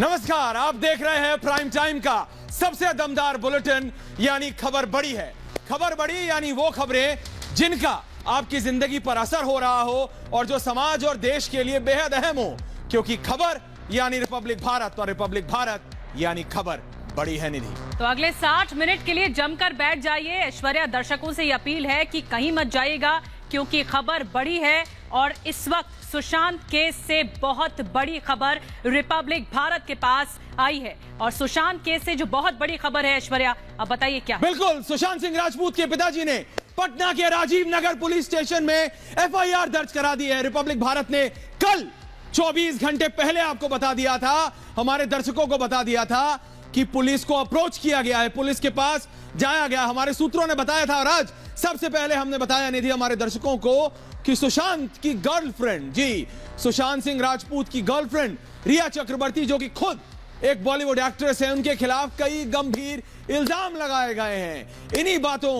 नमस्कार, आप देख रहे हैं प्राइम टाइम का सबसे दमदार बुलेटिन यानी खबर बड़ी है। खबर बड़ी यानी वो खबरें जिनका आपकी जिंदगी पर असर हो रहा हो और जो समाज और देश के लिए बेहद अहम हो, क्योंकि खबर यानी रिपब्लिक भारत और रिपब्लिक भारत यानी खबर बड़ी है। निधि, तो अगले 60 मिनट के लिए जमकर बैठ जाइए। ऐश्वर्या, दर्शकों से ये अपील है कि कहीं मत जाइएगा क्योंकि खबर बड़ी है और इस वक्त सुशांत केस से बहुत बड़ी खबर रिपब्लिक भारत के पास आई है। और सुशांत केस से जो बहुत बड़ी खबर है ऐश्वर्या, अब बताइए क्या? बिल्कुल, सुशांत सिंह राजपूत के पिताजी ने पटना के राजीव नगर पुलिस स्टेशन में एफआईआर दर्ज करा दी है। रिपब्लिक भारत ने कल 24 घंटे पहले आपको बता दिया था, हमारे दर्शकों को बता दिया था कि पुलिस को अप्रोच किया गया है, पुलिस के पास जाया गया। हमारे सूत्रों ने बताया था और आज सबसे पहले हमने बताया निधि हमारे दर्शकों को कि सुशांत की गर्लफ्रेंड, जी सुशांत सिंह राजपूत की गर्लफ्रेंड रिया चक्रवर्ती, जो कि खुद एक बॉलीवुड एक्ट्रेस है, उनके खिलाफ कई गंभीर इल्जाम लगाए गए हैं। इन्हीं बातों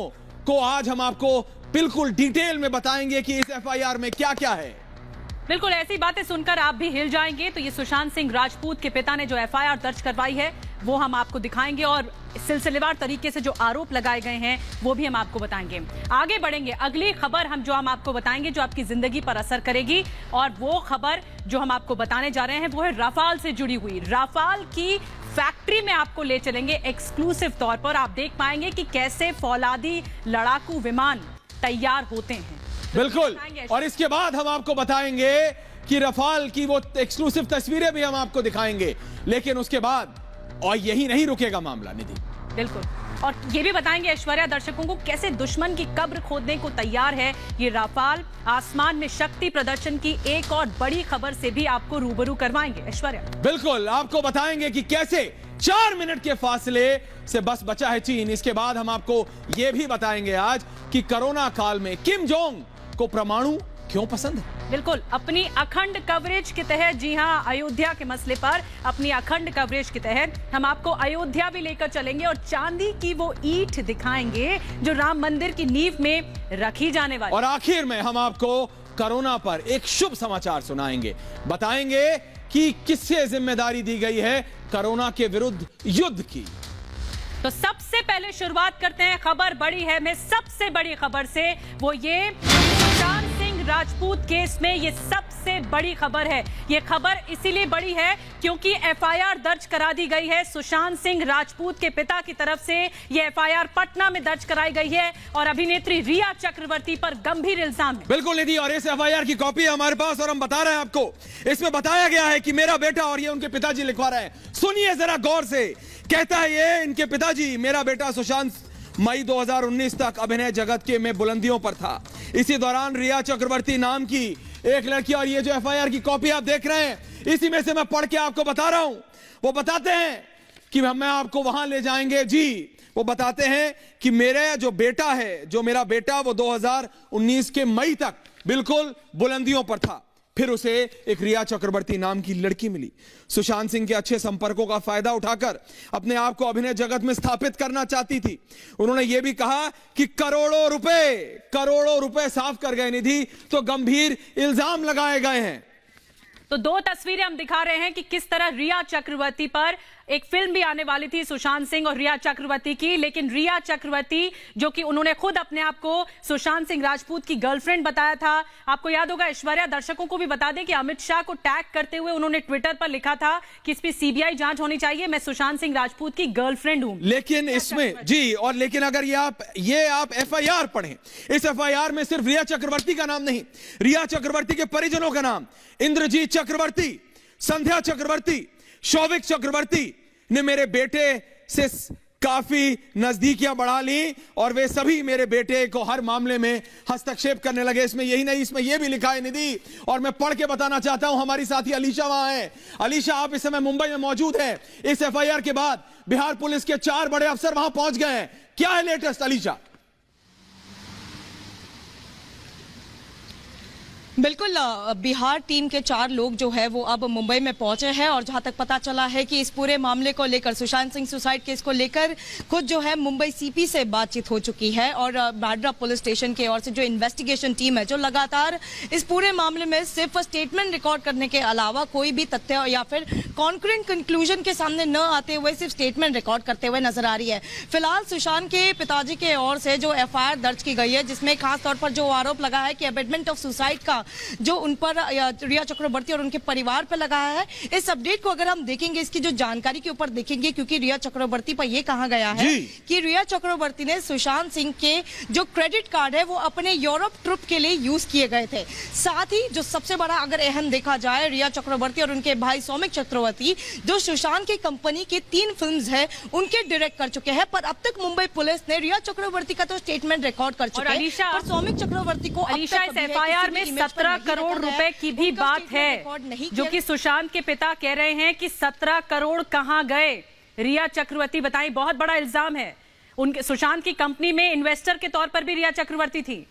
को आज हम आपको बिल्कुल डिटेल में बताएंगे कि इस एफआईआर में क्या क्या है। बिल्कुल, ऐसी बातें सुनकर आप भी हिल जाएंगे। तो ये सुशांत सिंह राजपूत के पिता ने जो एफआईआर दर्ज करवाई है वो हम आपको दिखाएंगे और सिलसिलेवार तरीके से जो आरोप लगाए गए हैं वो भी हम आपको बताएंगे। आगे बढ़ेंगे, अगली खबर हम आपको बताएंगे जो आपकी जिंदगी पर असर करेगी। और वो खबर जो हम आपको बताने जा रहे हैं वो है राफाल से जुड़ी हुई। राफाल की फैक्ट्री में आपको ले चलेंगे एक्सक्लूसिव तौर पर। आप देख पाएंगे कि कैसे फौलादी लड़ाकू विमान तैयार होते हैं। बिल्कुल, और इसके बाद हम आपको बताएंगे कि रफाल की वो एक्सक्लूसिव तस्वीरें भी हम आपको दिखाएंगे। लेकिन उसके बाद और यही नहीं रुकेगा मामला निधि। बिल्कुल, और ये भी बताएंगे ऐश्वर्या दर्शकों को कैसे दुश्मन की कब्र खोदने को तैयार है ये राफाल। आसमान में शक्ति प्रदर्शन की एक और बड़ी खबर से भी आपको रूबरू करवाएंगे ऐश्वर्या। बिल्कुल, आपको बताएंगे कि कैसे 4 मिनट के फासले से बस बचा है चीन। इसके बाद हम आपको यह भी बताएंगे आज कि कोरोना काल में किम जोंग को परमाणु क्यों पसंद है। बिल्कुल, अपनी अखंड कवरेज के तहत, जी हां, अयोध्या के मसले पर अपनी अखंड कवरेज के तहत हम आपको अयोध्या भी लेकर चलेंगे और चांदी की वो ईंट दिखाएंगे जो राम मंदिर की नींव में रखी जाने वाली। और आखिर में हम आपको कोरोना पर एक शुभ समाचार सुनाएंगे, बताएंगे कि किससे जिम्मेदारी दी गई है कोरोना के विरुद्ध युद्ध की। तो सबसे पहले शुरुआत करते हैं खबर बड़ी है में सबसे बड़ी खबर से। वो ये सुशांत सिंह राजपूत केस में ये सबसे बड़ी खबर है। ये खबर इसीलिए बड़ी है क्योंकि एफआईआर दर्ज करा दी गई है सुशांत सिंह राजपूत के पिता की तरफ से। ये एफआईआर पटना में दर्ज कराई गई है और अभिनेत्री रिया चक्रवर्ती पर गंभीर इल्जाम है। बिल्कुल निधि, और इस एफआईआर की कॉपी है हमारे पास और हम बता रहे हैं आपको। इसमें बताया गया है कि मेरा बेटा, और ये उनके पिताजी लिखवा रहे हैं, सुनिए जरा गौर से। कहता है ये इनके पिताजी, मेरा बेटा सुशांत मई 2019 तक अभिनय जगत के में बुलंदियों पर था। इसी दौरान रिया चक्रवर्ती नाम की एक लड़की, और ये जो एफआईआर की कॉपी आप देख रहे हैं, इसी में से मैं पढ़ के आपको बता रहा हूं। वो बताते हैं कि मैं आपको वहां ले जाएंगे। जी, वो बताते हैं कि मेरा जो बेटा है, जो मेरा बेटा, वो 2019 के मई तक बिल्कुल बुलंदियों पर था। फिर उसे एक रिया चक्रवर्ती नाम की लड़की मिली। सुशांत सिंह के अच्छे संपर्कों का फायदा उठाकर अपने आप को अभिनय जगत में स्थापित करना चाहती थी। उन्होंने यह भी कहा कि करोड़ों रुपए साफ कर गए निधि, तो गंभीर इल्जाम लगाए गए हैं। तो दो तस्वीरें हम दिखा रहे हैं कि किस तरह रिया चक्रवर्ती पर एक फिल्म भी आने वाली थी सुशांत सिंह और रिया चक्रवर्ती की, लेकिन रिया चक्रवर्ती जो कि उन्होंने खुद अपने आप को सुशांत सिंह राजपूत की गर्लफ्रेंड बताया था। आपको याद होगा ऐश्वर्या, दर्शकों को भी बता दें कि अमित शाह को टैग करते हुए उन्होंने ट्विटर पर लिखा था कि इस पर सीबीआई जांच होनी चाहिए, मैं सुशांत सिंह राजपूत की गर्लफ्रेंड हूं। लेकिन इसमें जी, और लेकिन अगर ये आप एफआईआर पढ़ें, इस एफआईआर में सिर्फ रिया चक्रवर्ती का नाम नहीं, रिया चक्रवर्ती के परिजनों का नाम, इंद्रजीत चक्रवर्ती, संध्या चक्रवर्ती, शौविक चक्रवर्ती ने मेरे बेटे से काफी नजदीकियां बढ़ा ली और वे सभी मेरे बेटे को हर मामले में हस्तक्षेप करने लगे। इसमें यही नहीं, इसमें यह भी लिखा है निधि, और मैं पढ़ के बताना चाहता हूं। हमारी साथी अलीशा वहां है। अलीशा, आप इस समय मुंबई में मौजूद हैं। इस एफआईआर के बाद बिहार पुलिस के 4 बड़े अफसर वहां पहुंच गए हैं। क्या है लेटेस्ट अलीशा? बिल्कुल बिहार टीम के 4 लोग जो है वो अब मुंबई में पहुंचे हैं और जहां तक पता चला है कि इस पूरे मामले को लेकर सुशांत सिंह सुसाइड केस को लेकर खुद जो है मुंबई सीपी से बातचीत हो चुकी है और बाड्रा पुलिस स्टेशन की ओर से जो इन्वेस्टिगेशन टीम है जो लगातार इस पूरे मामले में सिर्फ स्टेटमेंट रिकॉर्ड करने के अलावा कोई भी तथ्य या फिर कॉन्क्रीट कंक्लूजन के सामने न आते हुए सिर्फ स्टेटमेंट रिकॉर्ड करते हुए नजर आ रही है। फिलहाल सुशांत के पिताजी के ओर से जो एफआईआर दर्ज की गई है जिसमें खास तौर पर जो आरोप लगा है कि अबेटमेंट ऑफ सुसाइड का जो उन पर रिया चक्रवर्ती और उनके परिवार पर लगा है। इस अपडेट को अगर हम देखेंगे इसकी जो जानकारी के ऊपर देखेंगे क्योंकि रिया चक्रवर्ती पर यह कहा गया है कि रिया चक्रवर्ती ने सुशांत सिंह के जो क्रेडिट कार्ड है वो अपने यूरोप ट्रिप के लिए यूज किए गए थे। साथ ही जो सबसे बड़ा अगर अहम देखा जाए रिया चक्रवर्ती और उनके भाई सौमिक चक्रवर्ती जो सुशांत की कंपनी के 3 फिल्म्स है उनके डायरेक्ट कर चुके हैं पर अब तक मुंबई पुलिस ने रिया चक्रवर्ती का तो स्टेटमेंट रिकॉर्ड कर चुके हैं और सौमिक चक्रवर्ती को अलीशा इस एफआईआर में 17 करोड़ रुपए की भी बात है जो कि सुशांत के पिता कह रहे हैं कि 17 करोड़ कहां गए। रिया चक्रवर्ती बताएं, बहुत बड़ा इल्जाम है। उनके सुशांत की कंपनी में इन्वेस्टर के तौर पर भी रिया चक्रवर्ती थी।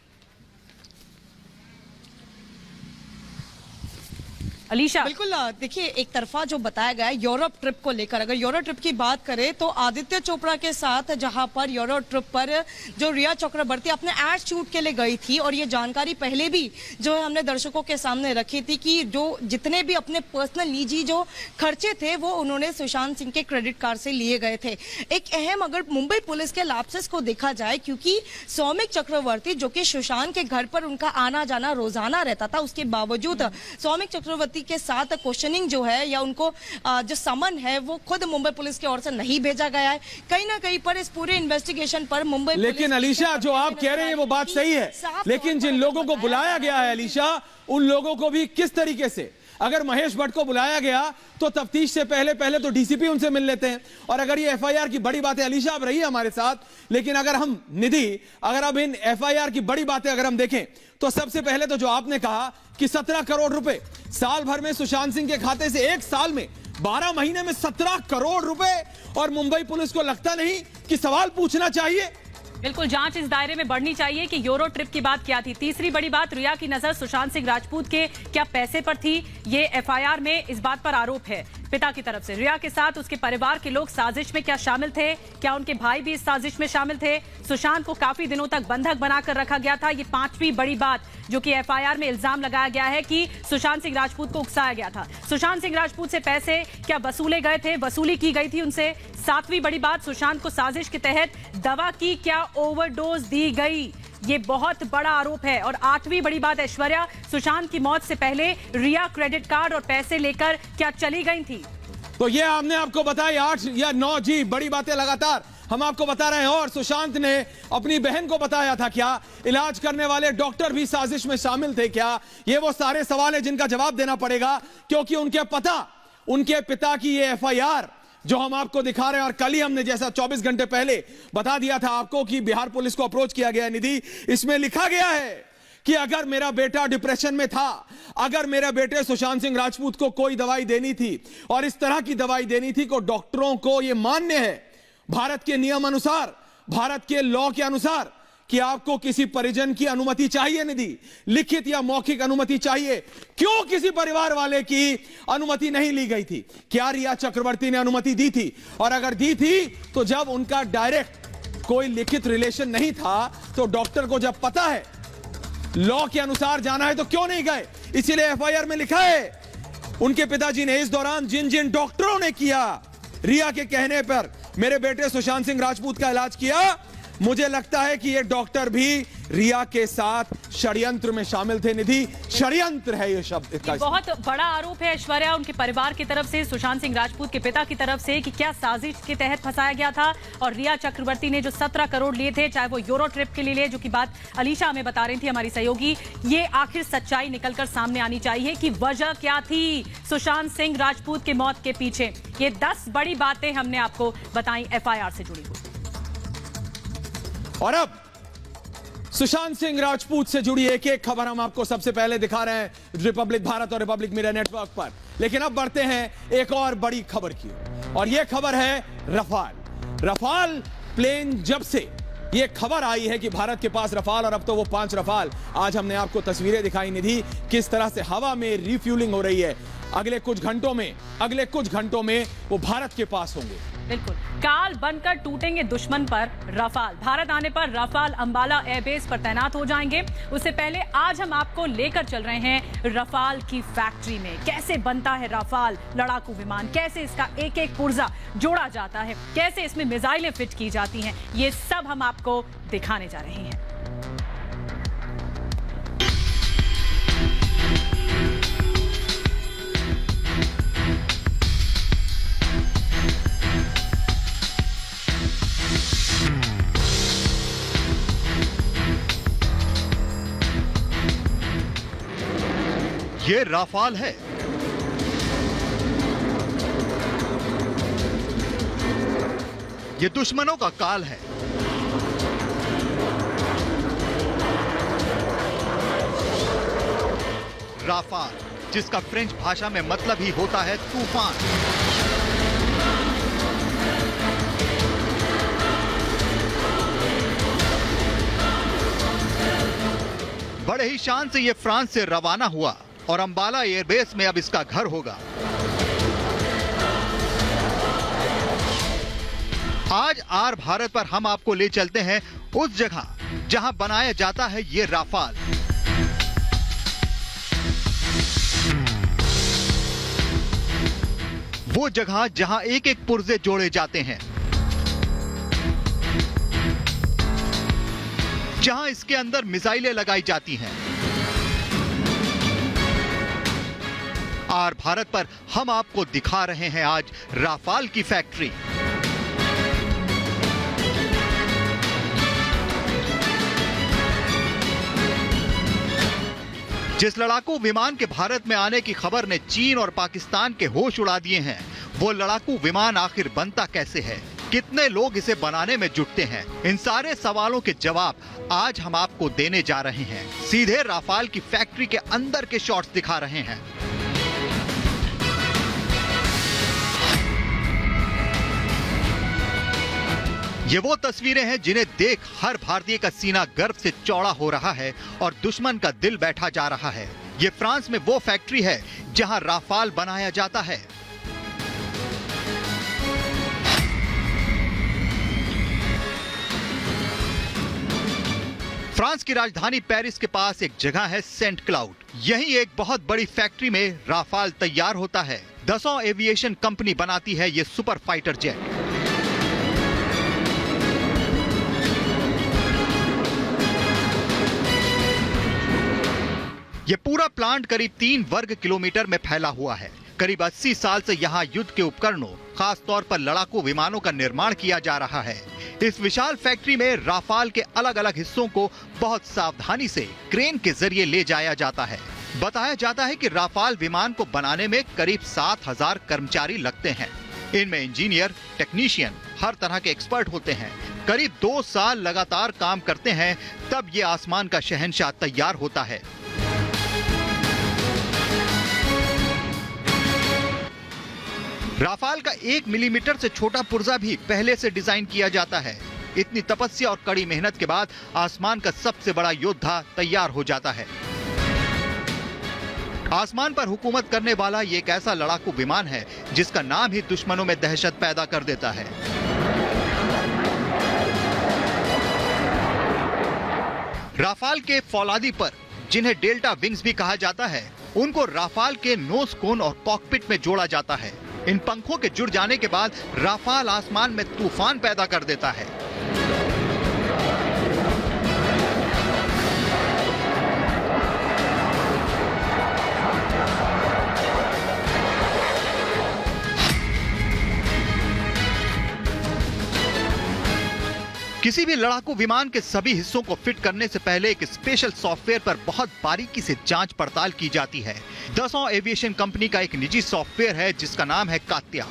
अलीशा बिल्कुल देखिए एक तरफा जो बताया गया है यूरोप ट्रिप को लेकर, अगर यूरोप ट्रिप की बात करें तो आदित्य चोपड़ा के साथ जहां पर यूरोप ट्रिप पर जो रिया चक्रवर्ती अपने एड शूट के लिए गई थी और ये जानकारी पहले भी जो है हमने दर्शकों के सामने रखी थी कि जो जितने भी अपने पर्सनल निजी जो खर्चे थे वो उन्होंने सुशांत सिंह के क्रेडिट कार्ड से लिए गए थे। एक अहम अगर मुंबई पुलिस के लैप्सेस को देखा जाए क्योंकि सौमिक चक्रवर्ती जो कि सुशांत के घर पर उनका आना जाना रोजाना रहता था उसके बावजूद सौमिक चक्रवर्ती के साथ क्वेश्चनिंग जो है या उनको जो समन है वो खुद मुंबई पुलिस की ओर से नहीं भेजा गया है। कहीं ना कहीं पर इस पूरे इन्वेस्टिगेशन पर मुंबई लेकिन अलीशा जो आप कह रहे हैं वो बात सही है लेकिन जिन लोगों को बुलाया गया है अलीशा उन लोगों को भी किस तरीके से, अगर महेश भट्ट को बुलाया गया तो तफ्तीश से पहले तो डीसीपी उनसे मिल लेते हैं और अगर ये एफआईआर की बड़ी बातें, अलीशा आप रही हमारे साथ, लेकिन अगर हम निधि अगर अब इन एफआईआर की बड़ी बातें अगर हम देखें तो सबसे पहले तो जो आपने कहा कि 17 करोड़ रुपए साल भर में सुशांत सिंह के खाते से एक साल में 12 महीने में 17 करोड़ रुपए और मुंबई पुलिस को लगता नहीं कि सवाल पूछना चाहिए। बिल्कुल जांच इस दायरे में बढ़नी चाहिए कि यूरो ट्रिप की बात क्या थी। तीसरी बड़ी बात, रिया की नजर सुशांत सिंह राजपूत के क्या पैसे पर थी, ये एफआईआर में इस बात पर आरोप है पिता की तरफ से। रिया के साथ उसके परिवार के लोग साजिश में क्या शामिल थे, क्या उनके भाई भी इस साजिश में शामिल थे। सुशांत को काफी दिनों तक बंधक बनाकर रखा गया था। ये 5वीं बड़ी बात जो कि एफआईआर में इल्जाम लगाया गया है कि सुशांत सिंह राजपूत को उकसाया गया था। सुशांत सिंह राजपूत से पैसे क्या वसूले गए थे, वसूली की गई थी उनसे। 7वीं बड़ी बात, सुशांत को साजिश के तहत दवा की क्या ओवरडोज दी गई, ये बहुत बड़ा आरोप है। और 8वीं बड़ी बात, ऐश्वर्या सुशांत की मौत से पहले रिया क्रेडिट कार्ड और पैसे लेकर क्या चली गई थी। तो ये हमने आपको बताई 8 या 9 जी बड़ी बातें लगातार हम आपको बता रहे हैं। और सुशांत ने अपनी बहन को बताया था क्या, इलाज करने वाले डॉक्टर भी साजिश में शामिल थे क्या, ये वो सारे सवाल है जिनका जवाब देना पड़ेगा क्योंकि उनके पिता की ये एफआईआर जो हम आपको दिखा रहे हैं और कल ही हमने जैसा 24 घंटे पहले बता दिया था आपको कि बिहार पुलिस को अप्रोच किया गया है निधि, इसमें लिखा गया है कि अगर मेरा बेटा डिप्रेशन में था, अगर मेरे बेटे सुशांत सिंह राजपूत को कोई दवाई देनी थी और इस तरह की दवाई देनी थी को डॉक्टरों को यह मान्य है भारत के नियम अनुसार, भारत के लॉ के अनुसार कि आपको किसी परिजन की अनुमति चाहिए निधि, लिखित या मौखिक अनुमति चाहिए। क्यों किसी परिवार वाले की अनुमति नहीं ली गई थी? क्या रिया चक्रवर्ती ने अनुमति दी थी? और अगर दी थी तो जब उनका डायरेक्ट कोई लिखित रिलेशन नहीं था तो डॉक्टर को जब पता है लॉ के अनुसार जाना है तो क्यों नहीं गए? इसीलिए एफआईआर में लिखा है उनके पिताजी ने इस दौरान जिन जिन डॉक्टरों ने किया रिया के कहने पर मेरे बेटे सुशांत सिंह राजपूत का इलाज किया, मुझे लगता है कि ये डॉक्टर भी रिया के साथ षड्यंत्र में शामिल थे। निधि, षड्यंत्र है ये शब्द इसका। बहुत बड़ा आरोप है ऐश्वर्या उनके परिवार की तरफ से, सुशांत सिंह राजपूत के पिता की तरफ से कि क्या साजिश के तहत फंसाया गया था। और रिया चक्रवर्ती ने जो 17 करोड़ लिए थे, चाहे वो यूरो ट्रिप के लिए, जो की बात अलीशा हमें बता रही थी हमारी सहयोगी, ये आखिर सच्चाई निकलकर सामने आनी चाहिए कि वजह क्या थी सुशांत सिंह राजपूत की मौत के पीछे। ये 10 बड़ी बातें हमने आपको बताई एफआईआर से जुड़ी हुई। और अब सुशांत सिंह राजपूत से जुड़ी एक एक खबर हम आपको सबसे पहले दिखा रहे हैं रिपब्लिक भारत और रिपब्लिक मीडिया नेटवर्क पर। लेकिन अब बढ़ते हैं एक और बड़ी खबर की और यह खबर है रफाल प्लेन जब से ये खबर आई है कि भारत के पास रफाल, और अब तो वो 5 रफाल। आज हमने आपको तस्वीरें दिखाई निधि, किस तरह से हवा में रिफ्यूलिंग हो रही है। अगले कुछ घंटों में वो भारत के पास होंगे। बिल्कुल, काल बनकर टूटेंगे दुश्मन पर रफाल। भारत आने पर रफाल अंबाला एयरबेस पर तैनात हो जाएंगे। उससे पहले आज हम आपको लेकर चल रहे हैं रफाल की फैक्ट्री में। कैसे बनता है रफाल लड़ाकू विमान, कैसे इसका एक एक पुर्जा जोड़ा जाता है, कैसे इसमें मिसाइलें फिट की जाती हैं, ये सब हम आपको दिखाने जा रहे हैं। ये राफाल है। ये दुश्मनों का काल है। राफाल, जिसका फ्रेंच भाषा में मतलब ही होता है तूफान। बड़े ही शान से यह फ्रांस से रवाना हुआ और अंबाला एयरबेस में अब इसका घर होगा। आज आर भारत पर हम आपको ले चलते हैं उस जगह जहां बनाया जाता है ये राफाल। वो जगह जहां एक एक पुर्जे जोड़े जाते हैं, जहां इसके अंदर मिसाइलें लगाई जाती हैं। आर भारत पर हम आपको दिखा रहे हैं आज राफाल की फैक्ट्री। जिस लड़ाकू विमान के भारत में आने की खबर ने चीन और पाकिस्तान के होश उड़ा दिए हैं, वो लड़ाकू विमान आखिर बनता कैसे है, कितने लोग इसे बनाने में जुटते हैं, इन सारे सवालों के जवाब आज हम आपको देने जा रहे हैं। सीधे राफाल की फैक्ट्री के अंदर के शॉट्स दिखा रहे हैं। ये वो तस्वीरें हैं जिन्हें देख हर भारतीय का सीना गर्व से चौड़ा हो रहा है और दुश्मन का दिल बैठा जा रहा है। ये फ्रांस में वो फैक्ट्री है जहां राफाल बनाया जाता है। फ्रांस की राजधानी पेरिस के पास एक जगह है सेंट क्लाउड। यहीं एक बहुत बड़ी फैक्ट्री में राफाल तैयार होता है। दसॉ एविएशन कंपनी बनाती है ये सुपर फाइटर जेट। ये पूरा प्लांट करीब 3 वर्ग किलोमीटर में फैला हुआ है। करीब 80 साल से यहाँ युद्ध के उपकरणों, खास तौर पर लड़ाकू विमानों का निर्माण किया जा रहा है। इस विशाल फैक्ट्री में राफाल के अलग अलग हिस्सों को बहुत सावधानी से क्रेन के जरिए ले जाया जाता है। बताया जाता है कि राफाल विमान को बनाने में करीब 7000 कर्मचारी लगते हैं। इनमें इंजीनियर, टेक्नीशियन, हर तरह के एक्सपर्ट होते हैं। करीब 2 साल लगातार काम करते हैं, तब ये आसमान का शहंशाह तैयार होता है। राफाल का 1 मिलीमीटर से छोटा पुर्जा भी पहले से डिजाइन किया जाता है। इतनी तपस्या और कड़ी मेहनत के बाद आसमान का सबसे बड़ा योद्धा तैयार हो जाता है। आसमान पर हुकूमत करने वाला ये एक ऐसा लड़ाकू विमान है जिसका नाम ही दुश्मनों में दहशत पैदा कर देता है। राफाल के फौलादी पर, जिन्हें डेल्टा विंग्स भी कहा जाता है, उनको राफाल के नोज कोन और कॉकपिट में जोड़ा जाता है। इन पंखों के जुड़ जाने के बाद राफाल आसमान में तूफान पैदा कर देता है। किसी भी लड़ाकू विमान के सभी हिस्सों को फिट करने से पहले एक स्पेशल सॉफ्टवेयर पर बहुत बारीकी से जांच पड़ताल की जाती है। दसॉ एविएशन कंपनी का एक निजी सॉफ्टवेयर है जिसका नाम है कात्या।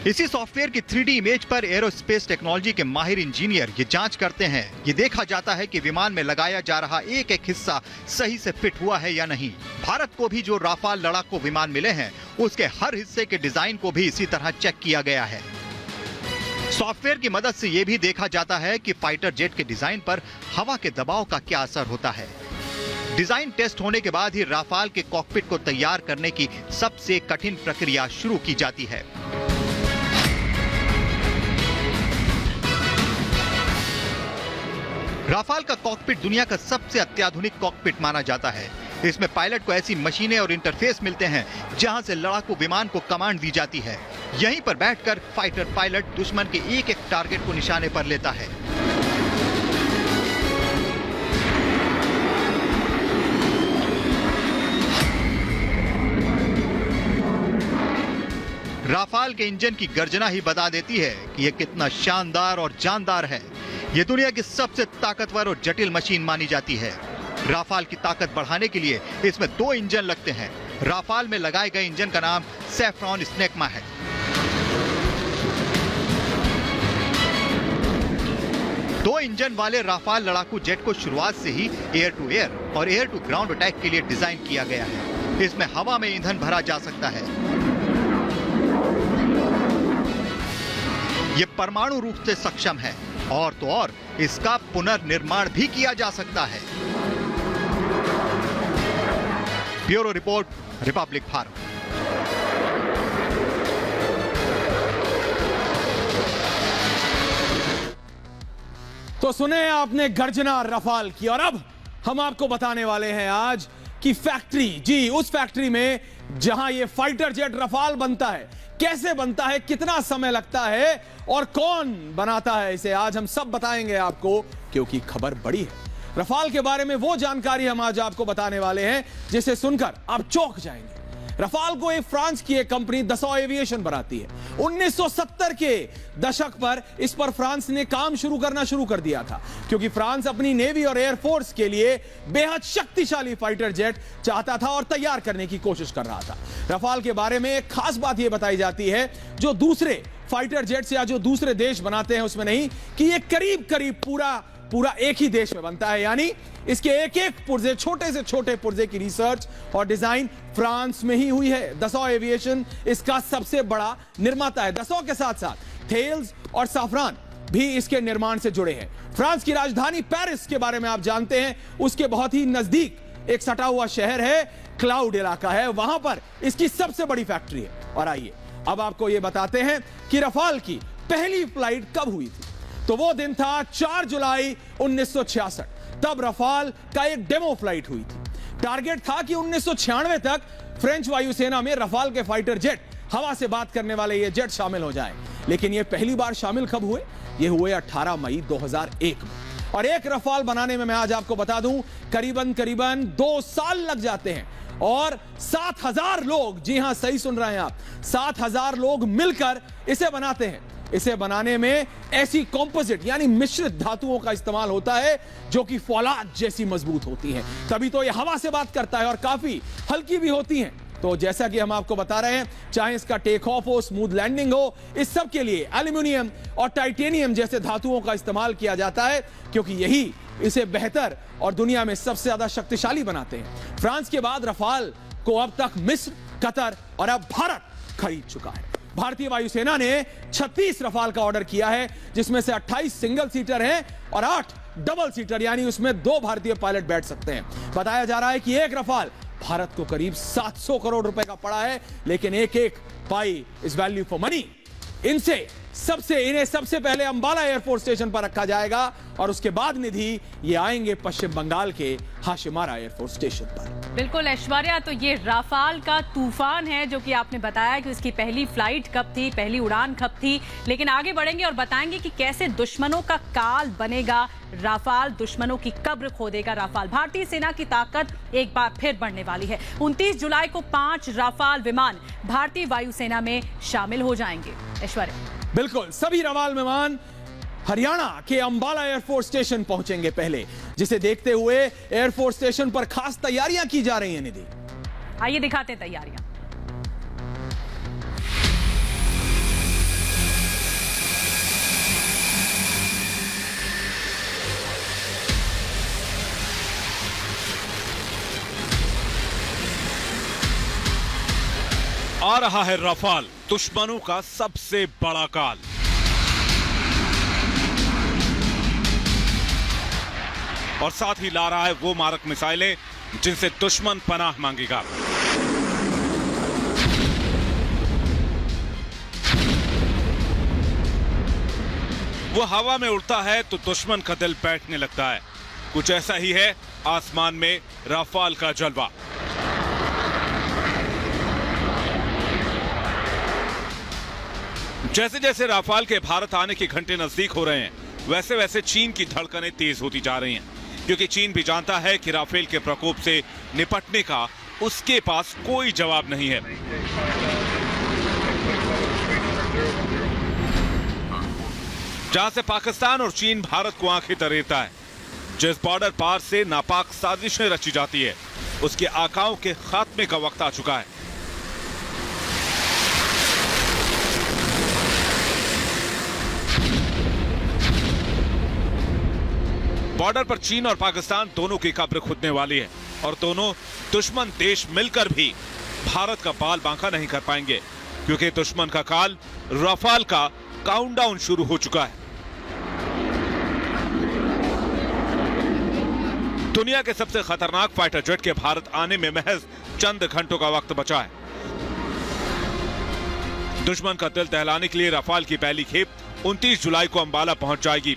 इसी सॉफ्टवेयर की 3D इमेज पर एरोस्पेस टेक्नोलॉजी के माहिर इंजीनियर ये जांच करते हैं। ये देखा जाता है कि विमान में लगाया जा रहा एक एक हिस्सा सही से फिट हुआ है या नहीं। भारत को भी जो राफाल लड़ाकू विमान मिले हैं, उसके हर हिस्से के डिजाइन को भी इसी तरह चेक किया गया है। सॉफ्टवेयर की मदद से यह भी देखा जाता है कि फाइटर जेट के डिजाइन पर हवा के दबाव का क्या असर होता है। डिजाइन टेस्ट होने के बाद ही राफाल के कॉकपिट को तैयार करने की सबसे कठिन प्रक्रिया शुरू की जाती है। राफाल का कॉकपिट दुनिया का सबसे अत्याधुनिक कॉकपिट माना जाता है। इसमें पायलट को ऐसी मशीनें और इंटरफेस मिलते हैं जहां से लड़ाकू विमान को कमांड दी जाती है। यहीं पर बैठकर फाइटर पायलट दुश्मन के एक एक टारगेट को निशाने पर लेता है। राफाल के इंजन की गर्जना ही बता देती है कि यह कितना शानदार और जानदार है। यह दुनिया की सबसे ताकतवर और जटिल मशीन मानी जाती है। राफाल की ताकत बढ़ाने के लिए इसमें 2 इंजन लगते हैं। राफाल में लगाए गए इंजन का नाम सैफ्रॉन स्नेकमा है। दो इंजन वाले राफाल लड़ाकू जेट को शुरुआत से ही एयर टू एयर और एयर टू ग्राउंड अटैक के लिए डिजाइन किया गया है। इसमें हवा में ईंधन भरा जा सकता है। यह परमाणु रूप से सक्षम है और तो और इसका पुनर्निर्माण भी किया जा सकता है। Bureau report, Republic Bharat. तो सुने आपने गर्जना रफाल की, और अब हम आपको बताने वाले हैं आज कि फैक्ट्री, जी उस फैक्ट्री में जहां ये फाइटर जेट रफाल बनता है, कैसे बनता है, कितना समय लगता है और कौन बनाता है इसे, आज हम सब बताएंगे आपको, क्योंकि खबर बड़ी है। रफाल के बारे में वो जानकारी हम आज आपको बताने वाले हैं जिसे सुनकर आप चौंक जाएंगे। रफाल को एक फ्रांस की एक कंपनी दसॉ एविएशन बनाती है। 1970 के दशक पर इस पर फ्रांस ने काम शुरू कर दिया था, क्योंकि फ्रांस अपनी नेवी और एयरफोर्स के लिए बेहद शक्तिशाली फाइटर जेट चाहता था और तैयार करने की कोशिश कर रहा था। रफाल के बारे में एक खास बात यह बताई जाती है, जो दूसरे फाइटर जेट्स या जो दूसरे देश बनाते हैं उसमें नहीं, कि ये करीब करीब पूरा एक ही देश में बनता है। यानी इसके एक एक पुर्जे, छोटे से छोटे पुर्जे की रिसर्च और डिजाइन फ्रांस में ही हुई है। दसॉ एविएशन इसका सबसे बड़ा निर्माता है। दसॉ के साथ साथ थेल्स और साफरान भी इसके निर्माण से जुड़े हैं। फ्रांस की राजधानी पेरिस के बारे में आप जानते हैं, उसके बहुत ही नजदीक एक सटा हुआ शहर है, क्लाउड इलाका है, वहां पर इसकी सबसे बड़ी फैक्ट्री है। और आइए अब आपको यह बताते हैं कि रफाल की पहली फ्लाइट कब हुई थी। तो वो दिन था 4 जुलाई 1966। तब रफाल का एक डेमो फ्लाइट हुई थी। टारगेट था कि 1996 तक फ्रेंच वायुसेना में रफाल के फाइटर जेट, हवा से बात करने वाले ये जेट शामिल हो जाए। लेकिन ये पहली बार शामिल कब हुए? ये हुए 18 मई 2001 में। और एक रफाल बनाने में मैं आज आपको बता दूं, करीबन 2 साल लग जाते हैं और 7000 लोग, जी हां सही सुन रहे हैं आप, 7000 लोग मिलकर इसे बनाते हैं। इसे बनाने में ऐसी कॉम्पोजिट यानी मिश्रित धातुओं का इस्तेमाल होता है जो कि फौलाद जैसी मजबूत होती हैं, तभी तो यह हवा से बात करता है और काफी हल्की भी होती हैं। तो जैसा कि हम आपको बता रहे हैं, चाहे इसका टेक ऑफ हो, स्मूथ लैंडिंग हो, इस सब के लिए एल्यूमिनियम और टाइटेनियम जैसे धातुओं का इस्तेमाल किया जाता है, क्योंकि यही इसे बेहतर और दुनिया में सबसे ज्यादा शक्तिशाली बनाते हैं। फ्रांस के बाद रफाल को अब तक मिस्र, कतर और अब भारत खरीद चुका है। भारतीय वायुसेना ने 36 रफाल का ऑर्डर किया है, जिसमें से 28 सिंगल सीटर हैं और 8 डबल सीटर, यानी उसमें 2 भारतीय पायलट बैठ सकते हैं। बताया जा रहा है कि एक रफाल भारत को करीब 700 करोड़ रुपए का पड़ा है, लेकिन एक एक pi is value for money. इन्हें सबसे पहले अंबाला एयरफोर्स स्टेशन पर रखा जाएगा और उसके बाद निधि ये आएंगे पश्चिम बंगाल के हाशिमारा एयरफोर्स स्टेशन पर। बिल्कुल ऐश्वर्या, तो ये राफाल का तूफान है जो कि आपने बताया कि उसकी पहली फ्लाइट कब थी, पहली उड़ान कब थी। लेकिन आगे बढ़ेंगे और बताएंगे कि कैसे दुश्मनों का काल बनेगा राफाल, दुश्मनों की कब्र खोदेगा राफाल। भारतीय सेना की ताकत एक बार फिर बढ़ने वाली है। 29 जुलाई को 5 राफाल विमान भारतीय वायुसेना में शामिल हो जाएंगे। ऐश्वर्या, बिल्कुल, सभी रफाल विमान हरियाणा के अंबाला एयरफोर्स स्टेशन पहुंचेंगे पहले, जिसे देखते हुए एयरफोर्स स्टेशन पर खास तैयारियां की जा रही हैं। निधि, आइए दिखाते हैं तैयारियां। आ रहा है राफाल, दुश्मनों का सबसे बड़ा काल। और साथ ही ला रहा है वो मारक मिसाइलें जिनसे दुश्मन पनाह मांगेगा। वो हवा में उड़ता है तो दुश्मन का दिल बैठने लगता है। कुछ ऐसा ही है आसमान में राफाल का जलवा। जैसे जैसे राफाल के भारत आने के घंटे नजदीक हो रहे हैं, वैसे वैसे चीन की धड़कनें तेज होती जा रही हैं, क्योंकि चीन भी जानता है कि राफेल के प्रकोप से निपटने का उसके पास कोई जवाब नहीं है। जहां से पाकिस्तान और चीन भारत को आंखें तरेता है, जिस बॉर्डर पार से नापाक साजिशें रची जाती है, उसके आकाओं के खात्मे का वक्त आ चुका है। बॉर्डर पर चीन और पाकिस्तान दोनों की कब्र खुदने वाली है और दोनों दुश्मन देश मिलकर भी भारत का बाल बांका नहीं कर पाएंगे, क्योंकि दुश्मन का काल राफाल का काउंटडाउन शुरू हो चुका है। दुनिया के सबसे खतरनाक फाइटर जेट के भारत आने में महज चंद घंटों का वक्त बचा है। दुश्मन का दिल दहलाने के लिए राफाल की पहली खेप 29 जुलाई को अंबाला पहुंच जाएगी।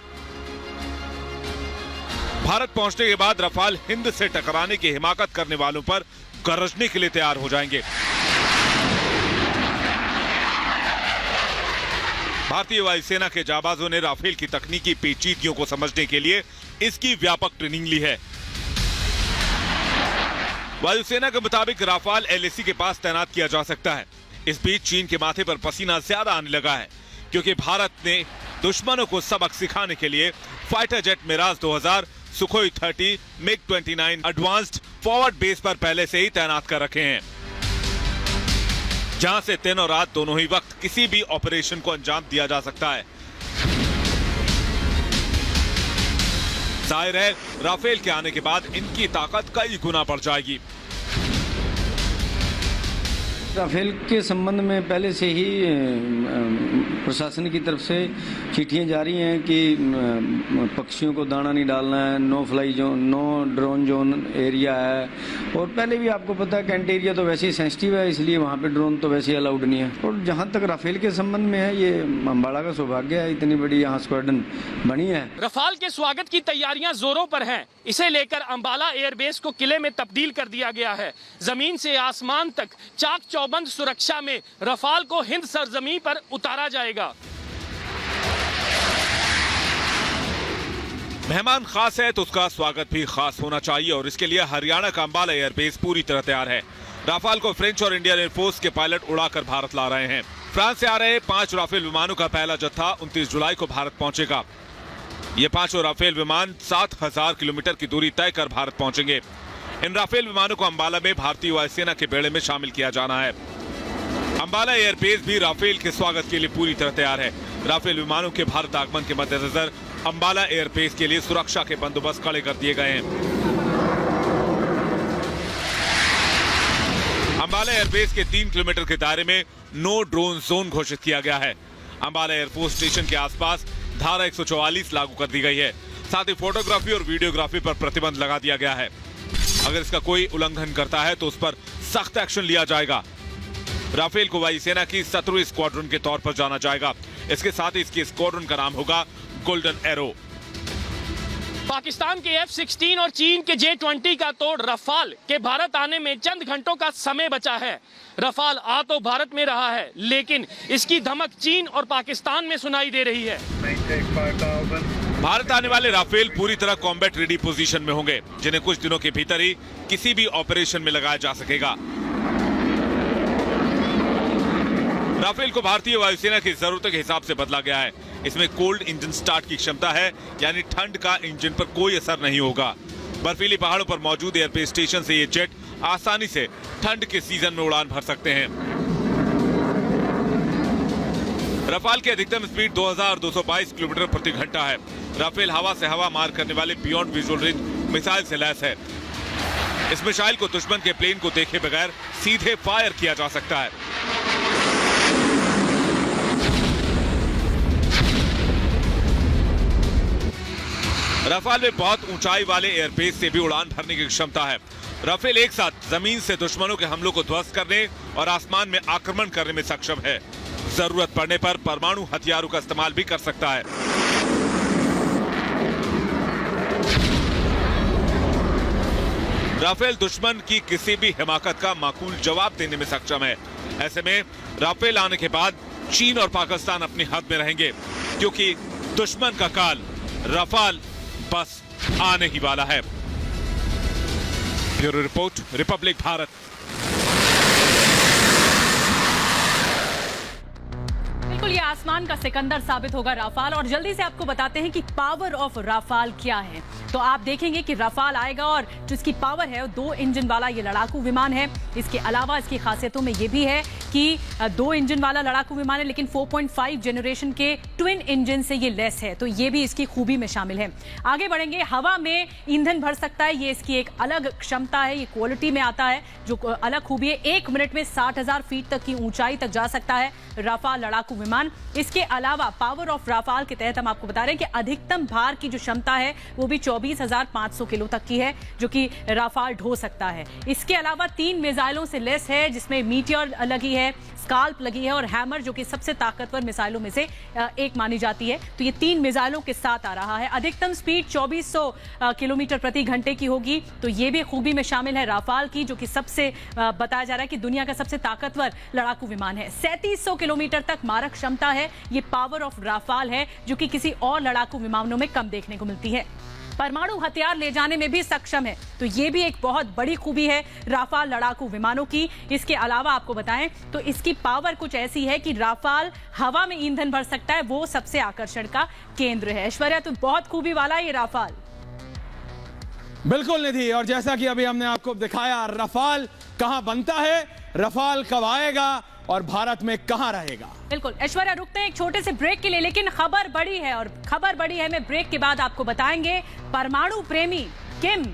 भारत पहुंचने के बाद राफाल हिंद से टकराने की हिमाकत करने वालों पर गरजने के लिए तैयार हो जाएंगे। भारतीय वायुसेना के जाबाजों ने राफेल की तकनीकी पेचीदगियों को समझने के लिए इसकी व्यापक ट्रेनिंग ली है। वायुसेना के मुताबिक राफाल LAC के पास तैनात किया जा सकता है। इस बीच चीन के माथे पर पसीना ज्यादा आने लगा है, क्योंकि भारत ने दुश्मनों को सबक सिखाने के लिए fighter jet Mirage 2000, Sukhoi 30, MiG-29 advanced forward base पर पहले से ही तैनात कर रखे हैं, जहां से दिन और रात दोनों ही वक्त किसी भी ऑपरेशन को अंजाम दिया जा सकता है। जाहिर है, राफेल के आने के बाद इनकी ताकत कई गुना बढ़ जाएगी। राफेल के संबंध में पहले से ही प्रशासन की तरफ से चिट्ठियां जारी हैं कि पक्षियों को दाना नहीं डालना है, no fly zone, no drone zone area है। और पहले भी आपको पता है कैंट एरिया तो वैसे ही सेंसिटिव है, इसलिए वहाँ पे ड्रोन तो वैसे ही अलाउड नहीं है। और जहाँ तक राफेल के संबंध में है, ये अम्बाला का सौभाग्य है, इतनी बड़ी यहाँ स्क्वाड्रन बनी है। राफाल के स्वागत की तैयारियां जोरों पर हैं। इसे लेकर अम्बाला एयरबेस को किले में तब्दील कर दिया गया है। जमीन से आसमान तक चाक चौबंद सुरक्षा में राफाल को हिंद सरजमीन पर उतारा जाएगा। मेहमान खास है तो उसका स्वागत भी खास होना चाहिए, और इसके लिए हरियाणा का अम्बाला एयरबेस पूरी तरह तैयार है। राफाल को फ्रेंच और इंडियन एयरफोर्स के पायलट उड़ाकर भारत ला रहे हैं। फ्रांस से आ रहे 5 राफेल विमानों का पहला जत्था 29 जुलाई को भारत पहुंचेगा। ये 5 राफेल विमान 7000 किलोमीटर की दूरी तय कर भारत पहुंचेंगे। इन राफेल विमानों को अंबाला में भारतीय वायुसेना के बेड़े में शामिल किया जाना है। अंबाला एयरबेस भी राफेल के स्वागत के लिए पूरी तरह तैयार है। राफेल विमानों के भारत आगमन के मद्देनजर अंबाला एयरबेस के लिए सुरक्षा के बंदोबस्त कड़े कर दिए गए हैं। अंबाला एयरबेस के 3 किलोमीटर के दायरे में नो ड्रोन जोन घोषित किया गया है। अंबाला एयरफोर्स स्टेशन के आसपास धारा 144 लागू कर दी गई है। साथ ही फोटोग्राफी और वीडियोग्राफी पर प्रतिबंध लगा दिया गया है। अगर इसका कोई उल्लंघन करता है तो उस पर सख्त एक्शन लिया जाएगा। राफेल को वायुसेना की 17वीं स्क्वाड्रन के तौर पर जाना जाएगा। इसके साथ ही इसकी स्क्वाड्रन का नाम होगा गोल्डन एरो। पाकिस्तान के F-16 और चीन के J-20 का तोड़ राफाल के भारत आने में चंद घंटों का समय बचा है। राफाल आ तो भारत में रहा है, लेकिन इसकी धमक चीन और पाकिस्तान में सुनाई दे रही है। भारत आने वाले राफेल पूरी तरह कॉम्बैट रेडी पोजीशन में होंगे, जिन्हें कुछ दिनों के भीतर ही किसी भी ऑपरेशन में लगाया जा सकेगा। राफेल को भारतीय वायुसेना की जरूरतों के हिसाब से बदला गया है। इसमें कोल्ड इंजन स्टार्ट की क्षमता है, यानी ठंड का इंजन पर कोई असर नहीं होगा। बर्फीली पहाड़ों पर मौजूद एयरबेस स्टेशन से ये जेट आसानी से ठंड के सीजन में उड़ान भर सकते हैं। राफेल की अधिकतम स्पीड 2222 किलोमीटर प्रति घंटा है। राफेल हवा से हवा मार करने वाले बियॉन्ड विजुअल रेंज मिसाइल से लैस है। इस मिसाइल को दुश्मन के प्लेन को देखे बगैर सीधे फायर किया जा सकता है। राफेल में बहुत ऊंचाई वाले एयरबेस से भी उड़ान भरने की क्षमता है। राफेल एक साथ जमीन से दुश्मनों के हमलों को ध्वस्त करने और आसमान में आक्रमण करने में सक्षम है। जरूरत पड़ने पर परमाणु हथियारों का इस्तेमाल भी कर सकता है। राफेल दुश्मन की किसी भी हिमाकत का माकूल जवाब देने में सक्षम है। ऐसे में राफेल आने के बाद चीन और पाकिस्तान अपनी हद में रहेंगे, क्योंकि दुश्मन का काल राफेल बस आने ही वाला है। Bureau report, Republic Bharat. बिल्कुल, ये आसमान का सिकंदर साबित होगा राफेल। और जल्दी से आपको बताते हैं कि पावर ऑफ राफेल क्या है। तो आप देखेंगे कि राफेल आएगा और जो इसकी पावर है वो 2 इंजन वाला ये लड़ाकू विमान है। इसके अलावा इसकी खासियतों में ये भी है कि 2 इंजन वाला लड़ाकू विमान है, लेकिन 4.5 जनरेशन के ट्विन इंजन से ये लेस है। तो ये भी इसकी खूबी में शामिल है। आगे बढ़ेंगे, हवा में ईंधन भर सकता है, ये इसकी एक अलग क्षमता है। ये क्वालिटी में आता है, जो अलग खूबी है। 1 मिनट में 60,000 फीट तक की ऊंचाई तक जा सकता है राफेल लड़ाकू विमान। इसके अलावा पावर ऑफ राफेल के तहत हम आपको बता रहे हैं कि अधिकतम भार की जो क्षमता है वो भी 24,500 किलो तक की है, जो कि राफेल ढो सकता है। इसके अलावा 3 मिसाइलों से लेस है, जिसमें मीटियोर लगी है, स्काल्प लगी है और हैमर, जो कि सबसे ताकतवर मिसाइलों में से एक मानी जाती है। तो ये 3 मिसाइलों के साथ आ रहा है। अधिकतम स्पीड 2400 किलोमीटर प्रति घंटे की होगी। तो ये भी खूबी में शामिल है राफेल की, जो कि सबसे बताया जा रहा है कि दुनिया का सबसे ताकतवर लड़ाकू विमान है। 3700 किलोमीटर तक मारक क्षमता है। ये पावर ऑफ राफेल है, जो कि किसी और लड़ाकू विमानों में कम देखने को मिलती है। परमाणु हथियार ले जाने में भी सक्षम है। तो ये भी एक बहुत बड़ी खूबी है राफेल लड़ाकू विमानों की। इसके अलावा आपको बताएं तो इसकी पावर कुछ ऐसी है कि राफेल हवा में ईंधन भर सकता है, वो सबसे आकर्षण का केंद्र है। ऐश्वर्या, तो बहुत खूबी वाला है ये राफेल। बिल्कुल निधि, और जैसा कि अभी हमने आपको दिखाया, राफेल कहां बनता है, राफेल कब आएगा और भारत में कहां रहेगा। बिल्कुल ऐश्वर्या, रुकते हैं एक छोटे से ब्रेक के लिए, लेकिन खबर बड़ी है और खबर बड़ी है मैं ब्रेक के बाद आपको बताएंगे। परमाणु प्रेमी किम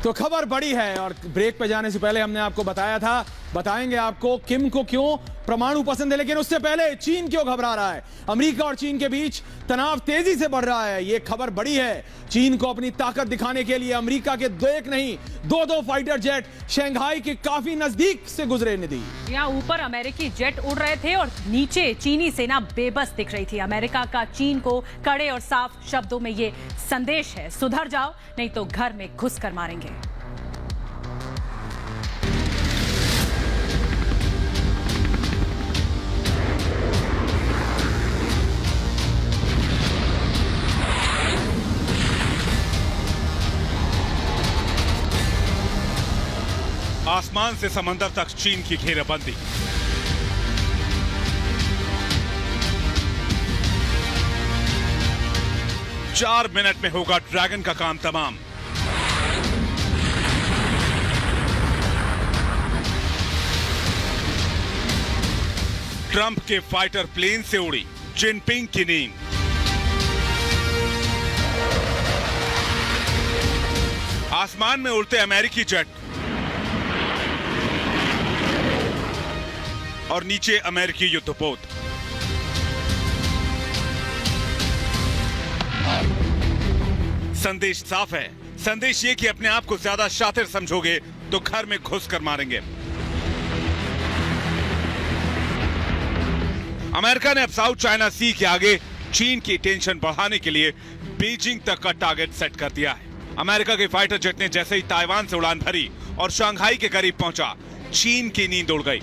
तो खबर बड़ी है और ब्रेक पे जाने से पहले हमने आपको बताया था, बताएंगे आपको किम को क्यों परमाणु पसंद है, लेकिन उससे पहले चीन क्यों घबरा रहा है। अमेरिका और चीन के बीच तनाव तेजी से बढ़ रहा है, ये खबर बड़ी है। चीन को अपनी ताकत दिखाने के लिए अमेरिका के एक नहीं दो फाइटर जेट शंघाई के काफी नजदीक से गुजरे। निधि, यहाँ ऊपर अमेरिकी जेट उड़ रहे थे और नीचे चीनी सेना बेबस दिख रही थी। अमेरिका का चीन को कड़े और साफ शब्दों में ये संदेश है, सुधर जाओ नहीं तो घर में घुस कर मारेंगे। आसमान से समंदर तक चीन की घेराबंदी। चार मिनट में होगा ड्रैगन का काम तमाम। ट्रंप के फाइटर प्लेन से उड़ी जिनपिंग की नींद। आसमान में उड़ते अमेरिकी जेट और नीचे अमेरिकी युद्धपोत। संदेश साफ है, संदेश ये कि अपने आप को ज्यादा शातिर समझोगे तो घर में घुस कर मारेंगे। अमेरिका ने अब साउथ चाइना सी के आगे चीन की टेंशन बढ़ाने के लिए बीजिंग तक का टारगेट सेट कर दिया है। अमेरिका के फाइटर जेट ने जैसे ही ताइवान से उड़ान भरी और शंघाई के करीब पहुंचा, चीन की नींद उड़ गई।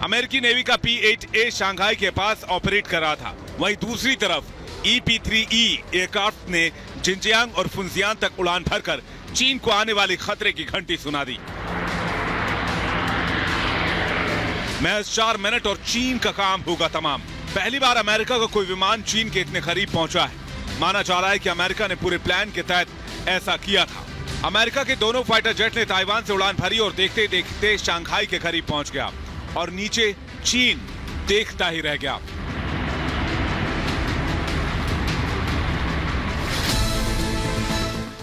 अमेरिकी नेवी का P-8A शंघाई के पास ऑपरेट कर रहा था, वहीं दूसरी तरफ EP-3E एयरक्राफ्ट ने जिनजियांग और फुनजियान तक उड़ान भरकर चीन को आने वाली खतरे की घंटी सुना दी। महज 4 मिनट और चीन का काम होगा तमाम। पहली बार अमेरिका का कोई विमान चीन के इतने करीब पहुंचा है। माना जा रहा है कि अमेरिका ने पूरे प्लान के तहत ऐसा किया था। अमेरिका के दोनों फाइटर जेट ने ताइवान से उड़ान भरी और देखते देखते शंघाई के करीब पहुंच गया और नीचे चीन देखता ही रह गया।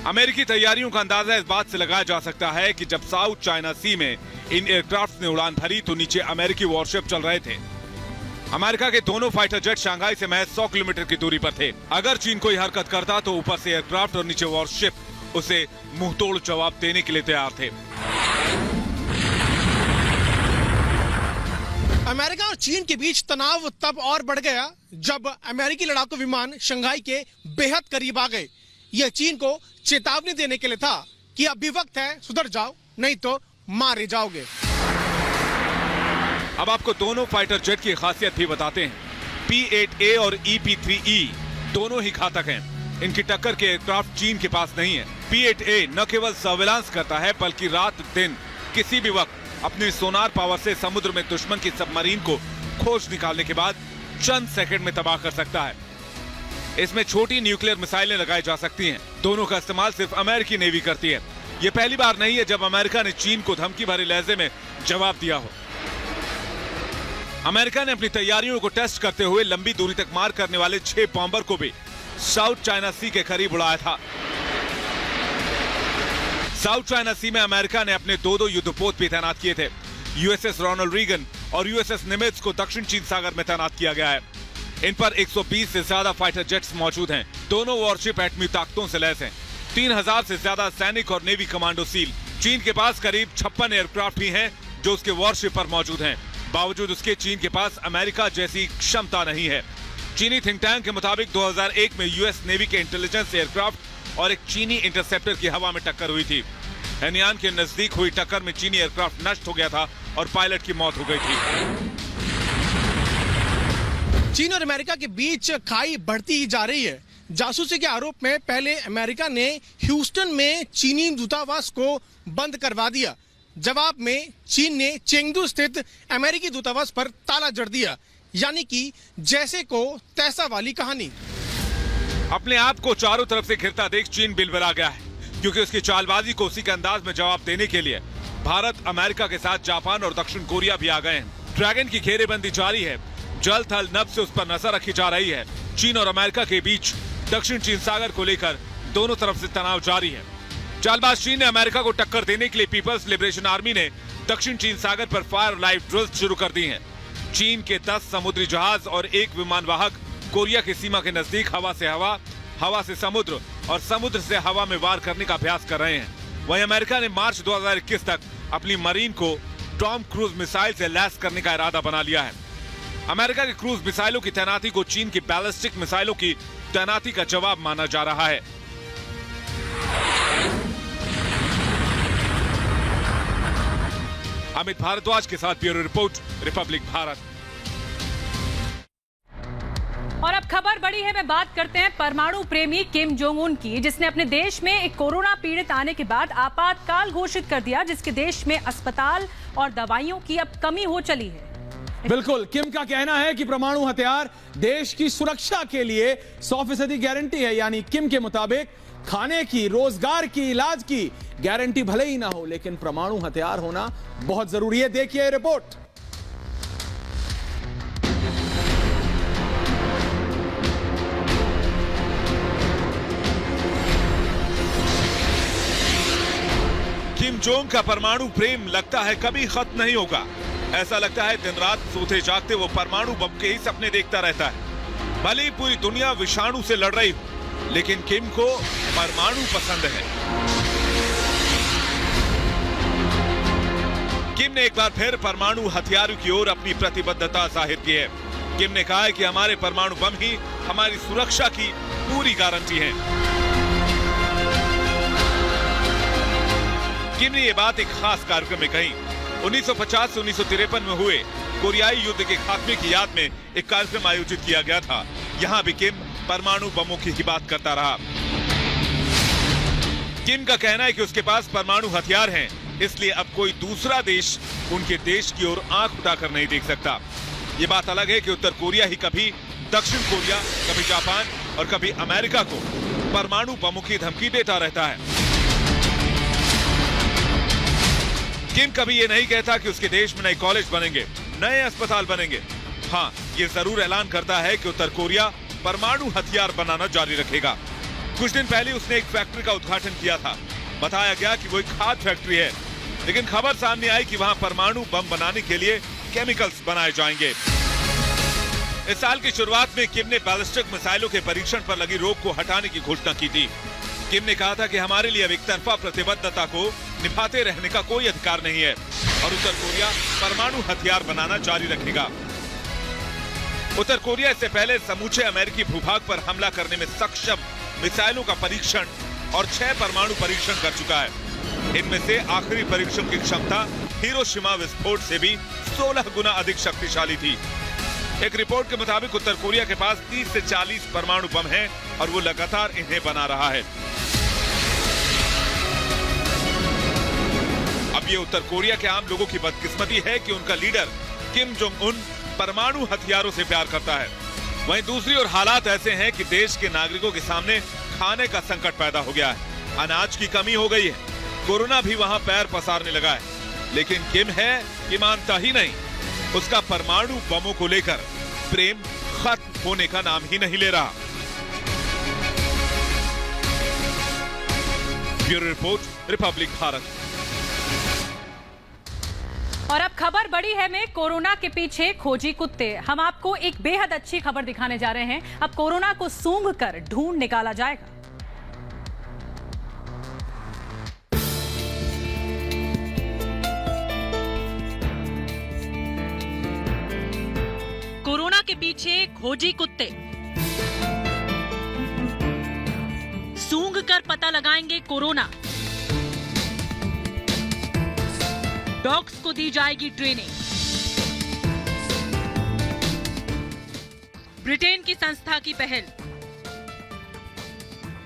अमेरिकी तैयारियों का अंदाजा इस बात से लगाया जा सकता है कि जब साउथ चाइना सी में इन एयरक्राफ्ट ने उड़ान भरी तो नीचे अमेरिकी वॉरशिप चल रहे थे। अमेरिका के दोनों फाइटर जेट शंघाई से महज 100 किलोमीटर की दूरी पर थे। अगर चीन कोई हरकत करता तो ऊपर से एयरक्राफ्ट और नीचे वॉरशिप उसे मुंहतोड़ जवाब देने के लिए तैयार थे। अमेरिका और चीन के बीच तनाव तब और बढ़ गया जब अमेरिकी लड़ाकू विमान शंघाई के बेहद करीब आ गए। यह चीन को चेतावनी देने के लिए था कि अभी वक्त है, सुधर जाओ नहीं तो मारे जाओगे। अब आपको दोनों फाइटर जेट की खासियत भी बताते हैं। P-8A और EP-3E दोनों ही घातक हैं। इनकी टक्कर के एयरक्राफ्ट चीन के पास नहीं है। P-8A न केवल सर्विलांस करता है बल्कि रात दिन किसी भी वक्त अपनी सोनार पावर से समुद्र में दुश्मन की सबमरीन को खोज निकालने के बाद चंद सेकंड में तबाह कर सकता है। इसमें छोटी न्यूक्लियर मिसाइलें लगाई जा सकती हैं। दोनों का इस्तेमाल सिर्फ अमेरिकी नेवी करती है। यह पहली बार नहीं है जब अमेरिका ने चीन को धमकी भरे लहजे में जवाब दिया हो। अमेरिका ने अपनी तैयारियों को टेस्ट करते हुए लंबी दूरी तक मार करने वाले 6 बॉम्बर को भी साउथ चाइना सी के करीब उड़ाया था। साउथ चाइना सी में अमेरिका ने अपने 2 युद्धपोत भी तैनात किए थे। USS रोनाल्ड रीगन और USS निमित्ज को दक्षिण चीन सागर में तैनात किया गया है। इन पर 120 से ज्यादा फाइटर जेट्स मौजूद हैं। दोनों वॉरशिप एटमी ताकतों से लैस हैं। 3000 से ज्यादा सैनिक और नेवी कमांडो सील। चीन के पास करीब 56 एयरक्राफ्ट भी हैं जो उसके वॉरशिप पर मौजूद हैं। बावजूद उसके चीन के पास अमेरिका जैसी क्षमता नहीं है। चीनी थिंक टैंक के मुताबिक 2001 में US नेवी के इंटेलिजेंस एयरक्राफ्ट और एक चीनी इंटरसेप्टर की हवा में टक्कर हुई थी। हेनियान के नजदीक हुई टक्कर में चीनी एयरक्राफ्ट नष्ट हो गया था और पायलट की मौत हो गई थी। चीन और अमेरिका के बीच खाई बढ़ती ही जा रही है। जासूसी के आरोप में पहले अमेरिका ने ह्यूस्टन में चीनी दूतावास को बंद करवा दिया। जवाब में चीन ने चेंगडू स्थित अमेरिकी दूतावास पर ताला जड़ दिया। यानी कि जैसे को तैसा वाली कहानी। अपने आप को चारों तरफ से घिरता देख चीन बिलबिला गया है, क्योंकि उसकी चालबाजी को उसी के अंदाज में जवाब देने के लिए भारत, अमेरिका के साथ जापान और दक्षिण कोरिया भी आ गए हैं। ड्रैगन की घेरेबंदी जारी है। जल थल नभ से उस पर नजर रखी जा रही है। चीन और अमेरिका के बीच दक्षिण चीन सागर को लेकर दोनों तरफ से तनाव जारी है। चालबाज चीन ने अमेरिका को टक्कर देने के लिए पीपल्स लिबरेशन आर्मी ने दक्षिण चीन सागर पर फायर लाइव ड्रिल्स शुरू कर दी हैं। चीन के 10 समुद्री जहाज और एक विमान वाहक कोरिया की सीमा के नजदीक हवा से समुद्र और समुद्र से हवा में वार करने का अभ्यास कर रहे हैं। वहीं अमेरिका ने मार्च 2021 तक अपनी मरीन को टॉम क्रूज मिसाइल से लैस करने का इरादा बना लिया है। अमेरिका के क्रूज मिसाइलों की तैनाती को चीन की बैलिस्टिक मिसाइलों की तैनाती का जवाब माना जा रहा है। अमित भारद्वाज के साथ ब्यूरो रिपोर्ट, रिपब्लिक भारत। और अब खबर बड़ी है, मैं बात करते हैं परमाणु प्रेमी किम जोंग उन की, जिसने अपने देश में एक कोरोना पीड़ित आने के बाद आपातकाल घोषित कर दिया, जिसके देश में अस्पताल और दवाइयों की अब कमी हो चली है। बिल्कुल, किम का कहना है कि परमाणु हथियार देश की सुरक्षा के लिए 100% गारंटी है। यानी किम के मुताबिक खाने की, रोजगार की, इलाज की गारंटी भले ही ना हो, लेकिन परमाणु हथियार होना बहुत जरूरी है। देखिए रिपोर्ट। किम जोंग का परमाणु प्रेम लगता है कभी खत्म नहीं होगा। ऐसा लगता है दिन रात सोते जागते वो परमाणु बम के ही सपने देखता रहता है। भले ही पूरी दुनिया विषाणु से लड़ रही हो, लेकिन किम को परमाणु पसंद है। किम ने एक बार फिर परमाणु हथियारों की ओर अपनी प्रतिबद्धता जाहिर की है। किम ने कहा है कि हमारे परमाणु बम ही हमारी सुरक्षा की पूरी गारंटी है। किम ने यह बात एक खास कार्यक्रम में कही। 1950 से 1953 में हुए कोरियाई युद्ध के खात्मे की याद में एक कार्यक्रम आयोजित किया गया था। यहाँ भी किम परमाणु बमों की ही बात करता रहा। किम का कहना है कि उसके पास परमाणु हथियार हैं, इसलिए अब कोई दूसरा देश उनके देश की ओर आंख उठाकर नहीं देख सकता। ये बात अलग है कि उत्तर कोरिया ही कभी दक्षिण कोरिया, कभी जापान और कभी अमेरिका को परमाणु बमों की धमकी देता रहता है। किम कभी ये नहीं कहता कि उसके देश में नए कॉलेज बनेंगे, नए अस्पताल बनेंगे। हाँ, ये जरूर ऐलान करता है कि उत्तर कोरिया परमाणु हथियार बनाना जारी रखेगा। कुछ दिन पहले उसने एक फैक्ट्री का उद्घाटन किया था। बताया गया कि वो एक खाद फैक्ट्री है, लेकिन खबर सामने आई कि वहां परमाणु बम बनाने के लिए केमिकल्स बनाए जाएंगे। इस साल की शुरुआत में किम ने बैलिस्टिक मिसाइलों के परीक्षण पर लगी रोक को हटाने की घोषणा की थी। किम ने कहा था कि हमारे लिए अब एक तरफा प्रतिबद्धता को निभाते रहने का कोई अधिकार नहीं है और उत्तर कोरिया परमाणु हथियार बनाना जारी रखेगा। उत्तर कोरिया इससे पहले समूचे अमेरिकी भूभाग पर हमला करने में सक्षम मिसाइलों का परीक्षण और 6 परमाणु परीक्षण कर चुका है। इनमें से आखिरी परीक्षण की क्षमता हिरोशिमा विस्फोट से भी 16 गुना अधिक शक्तिशाली थी। एक रिपोर्ट के मुताबिक उत्तर कोरिया के पास 30 से 40 परमाणु बम हैं और वो लगातार इन्हें बना रहा है। अब ये उत्तर कोरिया के आम लोगों की बदकिस्मती है कि उनका लीडर किम जोंग उन परमाणु हथियारों से प्यार करता है। वहीं दूसरी ओर हालात ऐसे हैं कि देश के नागरिकों के सामने खाने का संकट पैदा हो गया है। अनाज की कमी हो गई है, कोरोना भी वहां पैर पसारने लगा है, लेकिन किम है कि मानता ही नहीं। उसका परमाणु बमों को लेकर प्रेम खत्म होने का नाम ही नहीं ले रहा। Bureau report, Republic Bharat. और अब खबर बड़ी है में कोरोना के पीछे खोजी कुत्ते। हम आपको एक बेहद अच्छी खबर दिखाने जा रहे हैं। अब कोरोना को सूंघ कर ढूंढ निकाला जाएगा। कोरोना के पीछे खोजी कुत्ते सूंघ कर पता लगाएंगे कोरोना। डॉग्स को दी जाएगी ट्रेनिंग। ब्रिटेन की संस्था की पहल।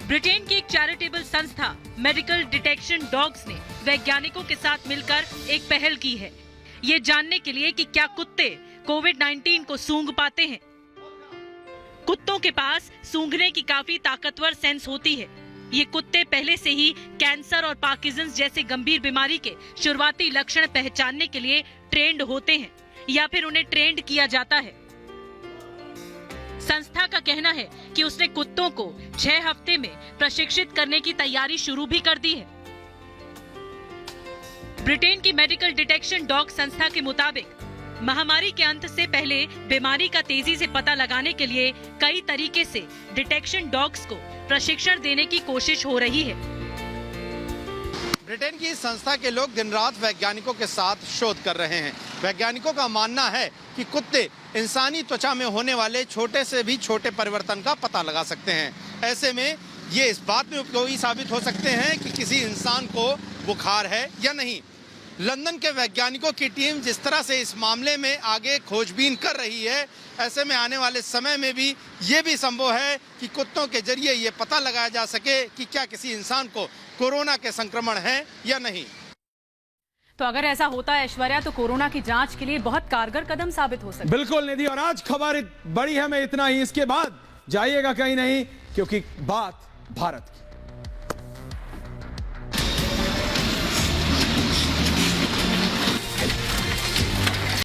ब्रिटेन की एक चैरिटेबल संस्था मेडिकल डिटेक्शन डॉग्स ने वैज्ञानिकों के साथ मिलकर एक पहल की है, ये जानने के लिए कि क्या कुत्ते कोविड-19 को सूंघ पाते हैं। कुत्तों के पास सूंघने की काफी ताकतवर सेंस होती है। ये कुत्ते पहले से ही कैंसर और पार्किंसंस जैसे गंभीर बीमारी के शुरुआती लक्षण पहचानने के लिए ट्रेंड होते हैं या फिर उन्हें ट्रेंड किया जाता है। संस्था का कहना है कि उसने कुत्तों को 6 हफ्ते में प्रशिक्षित करने की तैयारी शुरू भी कर दी है। ब्रिटेन की मेडिकल डिटेक्शन डॉग संस्था के मुताबिक महामारी के अंत से पहले बीमारी का तेजी से पता लगाने के लिए कई तरीके से डिटेक्शन डॉग्स को प्रशिक्षण देने की कोशिश हो रही है। ब्रिटेन की इस संस्था के लोग दिन रात वैज्ञानिकों के साथ शोध कर रहे हैं। वैज्ञानिकों का मानना है कि कुत्ते इंसानी त्वचा में होने वाले छोटे से भी छोटे परिवर्तन का पता लगा सकते हैं। ऐसे में ये इस बात में उपयोगी साबित हो सकते हैं कि किसी इंसान को बुखार है या नहीं। लंदन के वैज्ञानिकों की टीम जिस तरह से इस मामले में आगे खोजबीन कर रही है, ऐसे में आने वाले समय में भी ये भी संभव है कि कुत्तों के जरिए ये पता लगाया जा सके कि क्या किसी इंसान को कोरोना के संक्रमण है या नहीं। तो अगर ऐसा होता है ऐश्वर्या, तो कोरोना की जांच के लिए बहुत कारगर कदम साबित हो सकता है। बिल्कुल निधि, और आज खबर बड़ी है, मैं इतना ही, इसके बाद जाइएगा कहीं नहीं, क्योंकि बात भारत की।